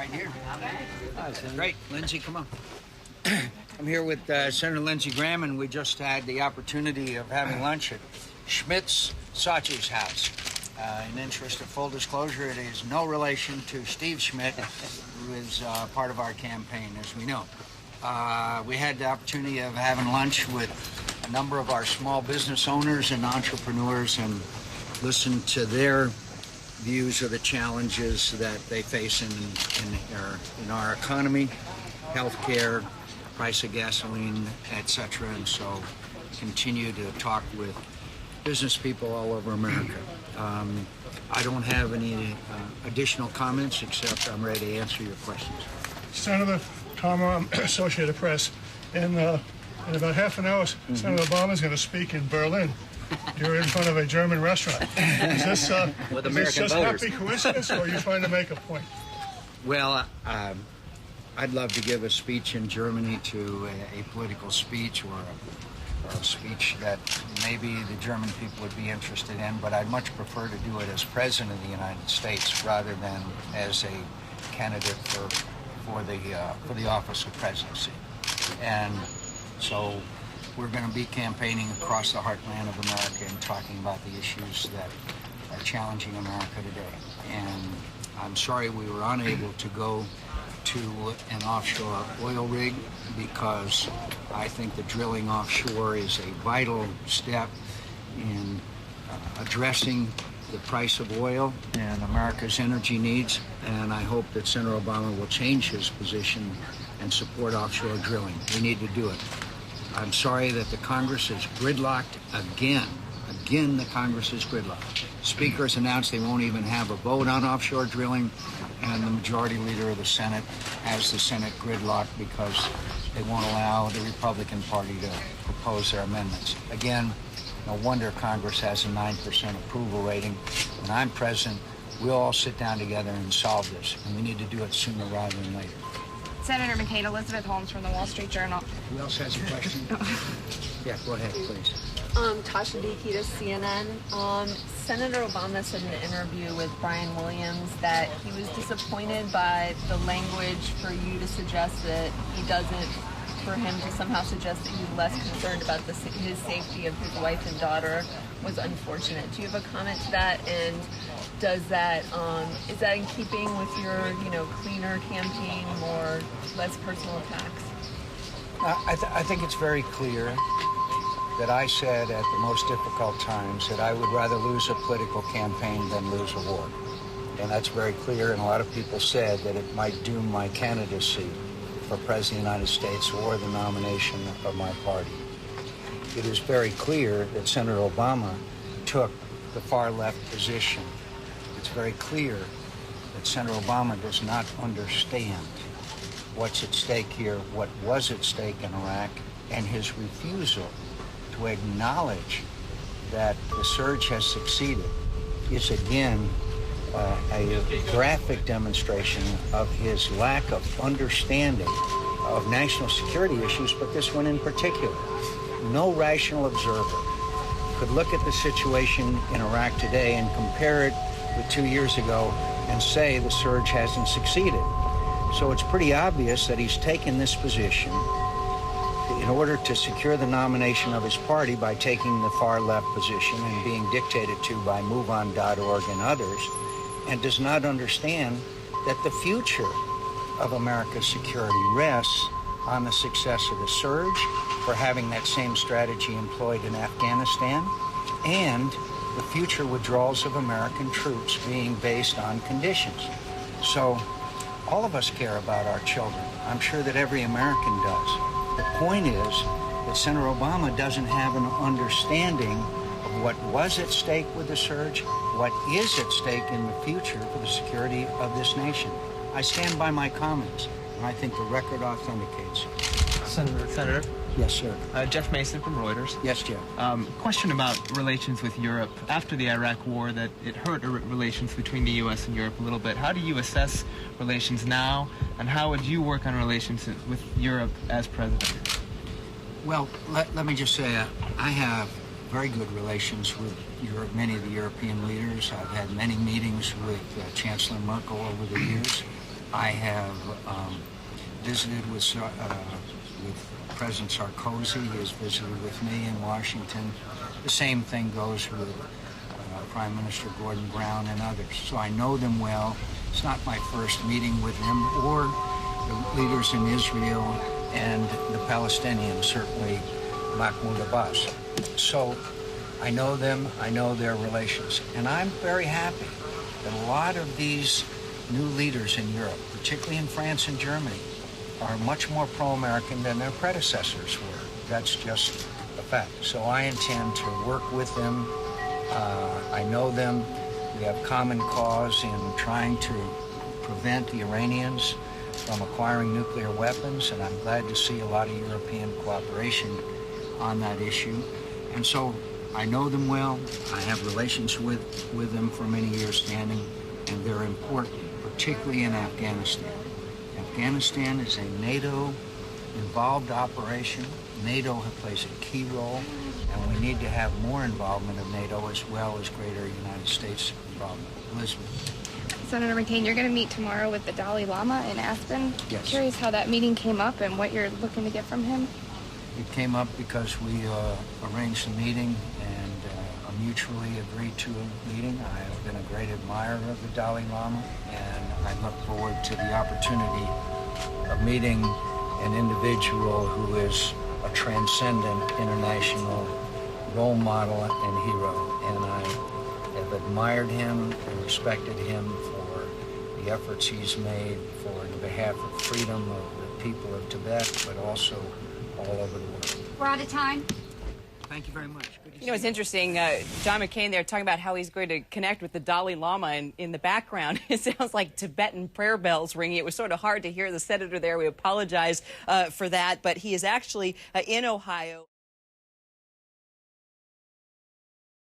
Right here. Great. Lindsey, come on. I'm here with Senator Lindsey Graham, and we just had the opportunity of having lunch at Schmidt's Saatchi's house. In interest of full disclosure, it is no relation to Steve Schmidt, who is part of our campaign, as we know. We had the opportunity of having lunch with a number of our small business owners and entrepreneurs and listened to their views of the challenges that they face in our economy, healthcare, price of gasoline, etc. And so continue to talk with business people all over America. I don't have any additional comments except I'm ready to answer your questions. Senator Tom, Associated Press. In about half an hour, Senator Obama is going to speak in Berlin. You're in front of a German restaurant. Is this, with is American this just voters. happy coincidence, or are you trying to make a point? Well, I'd love to give a speech in Germany to a political speech or a speech that maybe the German people would be interested in, but I'd much prefer to do it as President of the United States rather than as a candidate for the office of presidency. And so we're going to be campaigning across the heartland of America and talking about the issues that are challenging America today. And I'm sorry we were unable to go to an offshore oil rig because I think the drilling offshore is a vital step in addressing the price of oil and America's energy needs. And I hope that Senator Obama will change his position and support offshore drilling. We need to do it. I'm sorry that the Congress is gridlocked again. Again, the Congress is gridlocked. Speakers announced they won't even have a vote on offshore drilling, and the majority leader of the Senate has the Senate gridlocked because they won't allow the Republican Party to propose their amendments. Again, no wonder Congress has a 9% approval rating. When I'm president, we'll all sit down together and solve this, and we need to do it sooner rather than later. Senator McCain, Elizabeth Holmes from the Wall Street Journal. Who else has a question? Yeah, go ahead, please. Tasha Dickey to CNN. Senator Obama said in an interview with Brian Williams that he was disappointed by the language for you to suggest that he doesn't, for him to somehow suggest that he's less concerned about his safety of his wife and daughter was unfortunate. Do you have a comment to that? And does that, is that in keeping with your, cleaner campaign, more, less personal attacks? I think it's very clear that I said at the most difficult times that I would rather lose a political campaign than lose a war. And that's very clear, and a lot of people said that it might doom my candidacy for President of the United States or the nomination of my party. It is very clear that Senator Obama took the far-left position. It's very clear that Senator Obama does not understand what's at stake here, what was at stake in Iraq, and his refusal to acknowledge that the surge has succeeded is again a graphic demonstration of his lack of understanding of national security issues, but this one in particular. No rational observer could look at the situation in Iraq today and compare it with 2 years ago and say the surge hasn't succeeded. So it's pretty obvious that he's taken this position in order to secure the nomination of his party by taking the far left position and being dictated to by MoveOn.org and others, and does not understand that the future of America's security rests on the success of the surge, for having that same strategy employed in Afghanistan, and the future withdrawals of American troops being based on conditions. So all of us care about our children. I'm sure that every American does. The point is that Senator Obama doesn't have an understanding of what was at stake with the surge, what is at stake in the future for the security of this nation. I stand by my comments, and I think the record authenticates. Senator? Yes, sir. Jeff Mason from Reuters. Yes, Jeff. Question about relations with Europe. After the Iraq War, that it hurt relations between the U.S. and Europe a little bit. How do you assess relations now, and how would you work on relations with Europe as president? Well, let me just say, I have very good relations with many of the European leaders. I've had many meetings with Chancellor Merkel over the years. I have visited with President Sarkozy. He has visited with me in Washington. The same thing goes with Prime Minister Gordon Brown and others. So I know them well. It's not my first meeting with them or the leaders in Israel and the Palestinians, certainly Mahmoud Abbas. So I know them, I know their relations. And I'm very happy that a lot of these new leaders in Europe, particularly in France and Germany, are much more pro-American than their predecessors were. That's just a fact. So I intend to work with them. I know them. We have common cause in trying to prevent the Iranians from acquiring nuclear weapons, and I'm glad to see a lot of European cooperation on that issue. And so I know them well. I have relations with them for many years standing, and they're important, particularly in Afghanistan. Afghanistan is a NATO-involved operation. NATO plays a key role, and we need to have more involvement of NATO as well as greater United States involvement. Elizabeth. Senator McCain, you're going to meet tomorrow with the Dalai Lama in Aspen. Yes. Curious how that meeting came up and what you're looking to get from him. It came up because we arranged a meeting and mutually agreed to a meeting. I have been a great admirer of the Dalai Lama, and I look forward to the opportunity of meeting an individual who is a transcendent international role model and hero. And I have admired him and respected him for the efforts he's made for the behalf of freedom of the people of Tibet, but also all over the world. We're out of time. Thank you very much. Good to You know, it's interesting. John McCain there talking about how he's going to connect with the Dalai Lama, and in the background, it sounds like Tibetan prayer bells ringing. It was sort of hard to hear the senator there. We apologize for that, but he is actually in Ohio.